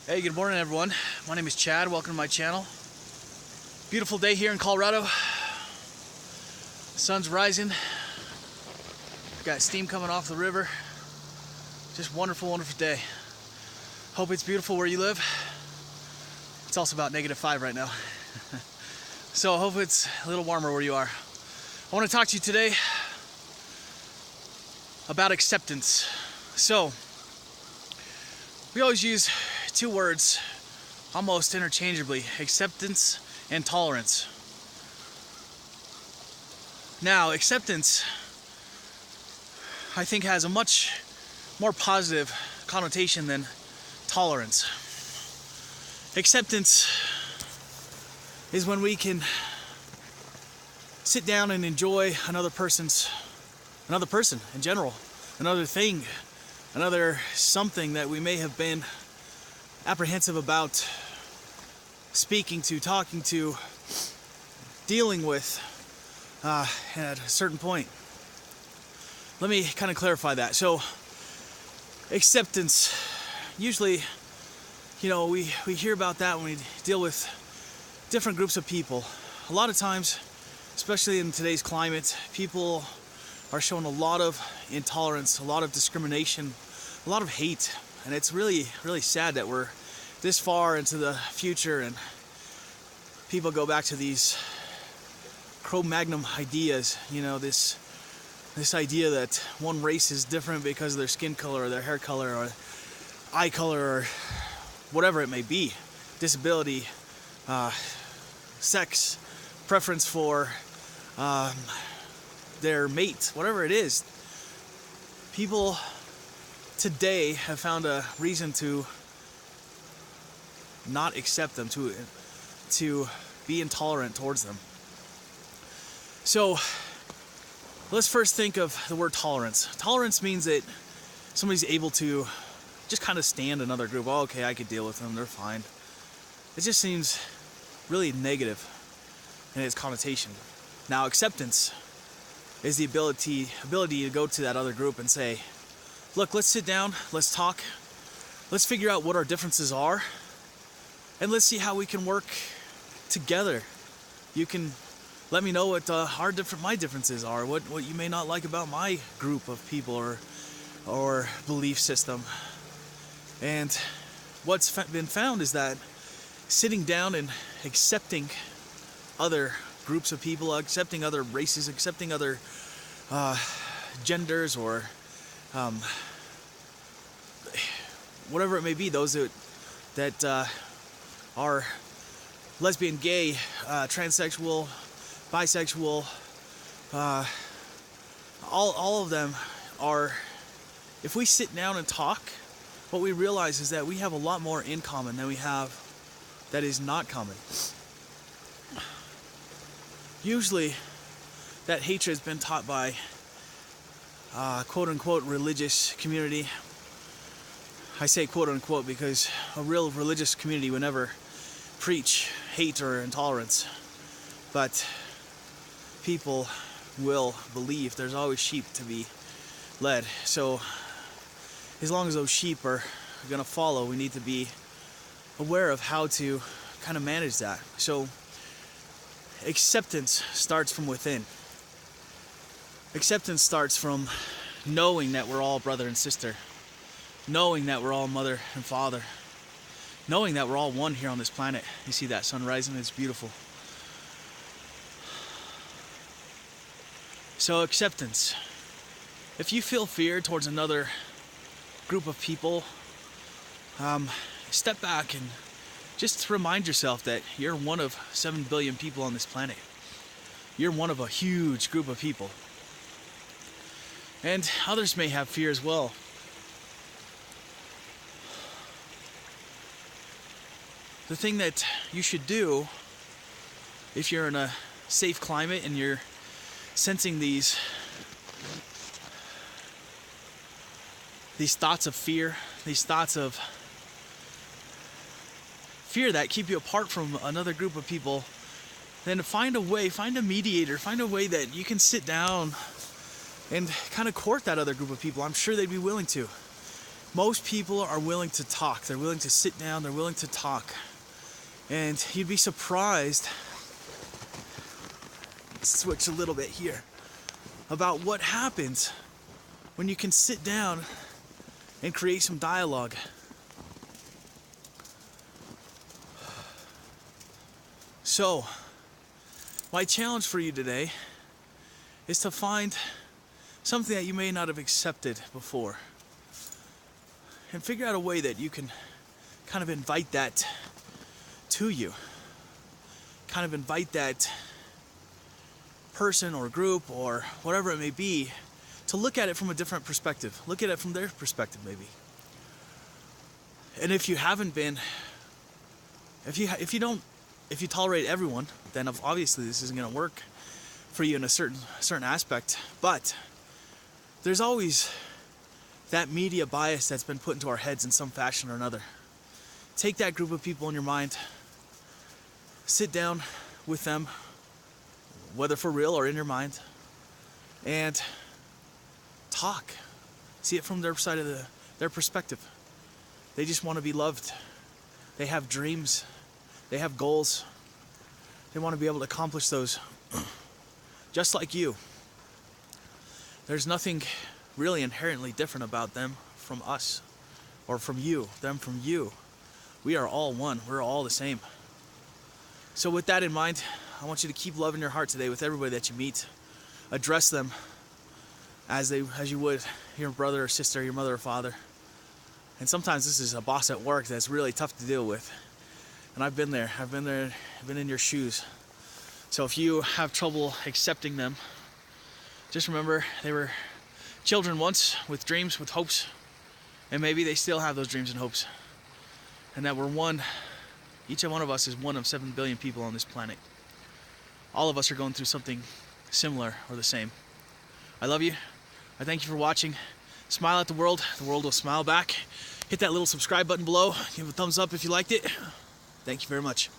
Hey, good morning everyone. My name is Chad. Welcome to my channel. Beautiful day here in Colorado. The sun's rising. We've got steam coming off the river. Just wonderful, wonderful day. Hope it's beautiful where you live. It's also about -5 right now. So I hope it's a little warmer where you are. I want to talk to you today about acceptance. So, we always use two words almost interchangeably: acceptance and tolerance. Now, acceptance, I think, has a much more positive connotation than tolerance. Acceptance is when we can sit down and enjoy another person in general, another thing, another something that we may have been apprehensive about speaking to, talking to, dealing with at a certain point. Let me kind of clarify that. So, acceptance, usually, we hear about that when we deal with different groups of people. A lot of times, especially in today's climate, people are showing a lot of intolerance, a lot of discrimination, a lot of hate. And it's really, really sad that we're this far into the future and people go back to these Cro-Magnon ideas, this idea that one race is different because of their skin color or their hair color or eye color or whatever it may be, disability, sex, preference for their mate, whatever it is. People today have found a reason to not accept them, to be intolerant towards them. So let's first think of the word tolerance. Tolerance means that somebody's able to just kind of stand another group. Oh, okay, I could deal with them, they're fine. It just seems really negative in its connotation. Now, acceptance is the ability to go to that other group and say, look, let's sit down, let's talk, let's figure out what our differences are, and let's see how we can work together. You can let me know what my differences are, what you may not like about my group of people or belief system. And what's been found is that sitting down and accepting other groups of people, accepting other races, accepting other genders, or whatever it may be, those that are lesbian, gay, transsexual, bisexual, all of them are, if we sit down and talk, what we realize is that we have a lot more in common than we have that is not common. Usually, that hatred has been taught by quote-unquote religious community. I say quote-unquote because a real religious community would never preach hate or intolerance. But people will believe there's always sheep to be led. So as long as those sheep are going to follow, we need to be aware of how to kind of manage that. So acceptance starts from within. Acceptance starts from knowing that we're all brother and sister, knowing that we're all mother and father, knowing that we're all one here on this planet. You see that sun rising? It's beautiful. So acceptance. If you feel fear towards another group of people, step back and just remind yourself that you're one of 7 billion people on this planet. You're one of a huge group of people. And others may have fear as well. The thing that you should do, if you're in a safe climate and you're sensing these thoughts of fear, these thoughts of fear that keep you apart from another group of people, then find a way, find a mediator, find a way that you can sit down and kind of court that other group of people. I'm sure they'd be willing to. most people are willing to talk. They're willing to sit down. They're willing to talk. And you'd be surprised, let's switch a little bit here, about what happens when you can sit down and create some dialogue. So, my challenge for you today is to find something that you may not have accepted before, and figure out a way that you can kind of invite that to you. Kind of invite that person or group or whatever it may be to look at it from a different perspective. Look at it from their perspective, maybe. And if you haven't been, if you tolerate everyone, then obviously this isn't going to work for you in a certain aspect. But there's always that media bias that's been put into our heads in some fashion or another. Take that group of people in your mind, sit down with them, whether for real or in your mind, and talk. See it from their side of their perspective. They just want to be loved. They have dreams. They have goals. They want to be able to accomplish those just like you. There's nothing really inherently different about them from us, or from you, them from you. We are all one. We're all the same. So with that in mind, I want you to keep love in your heart today with everybody that you meet. Address them as you would your brother or sister, your mother or father. And sometimes this is a boss at work that's really tough to deal with. And I've been there. I've been in your shoes. So if you have trouble accepting them, just remember they were children once with dreams, with hopes, and maybe they still have those dreams and hopes. And that we're one, each one of us is one of 7 billion people on this planet. All of us are going through something similar or the same. I love you. I thank you for watching. Smile at the world will smile back. Hit that little subscribe button below. Give a thumbs up if you liked it. Thank you very much.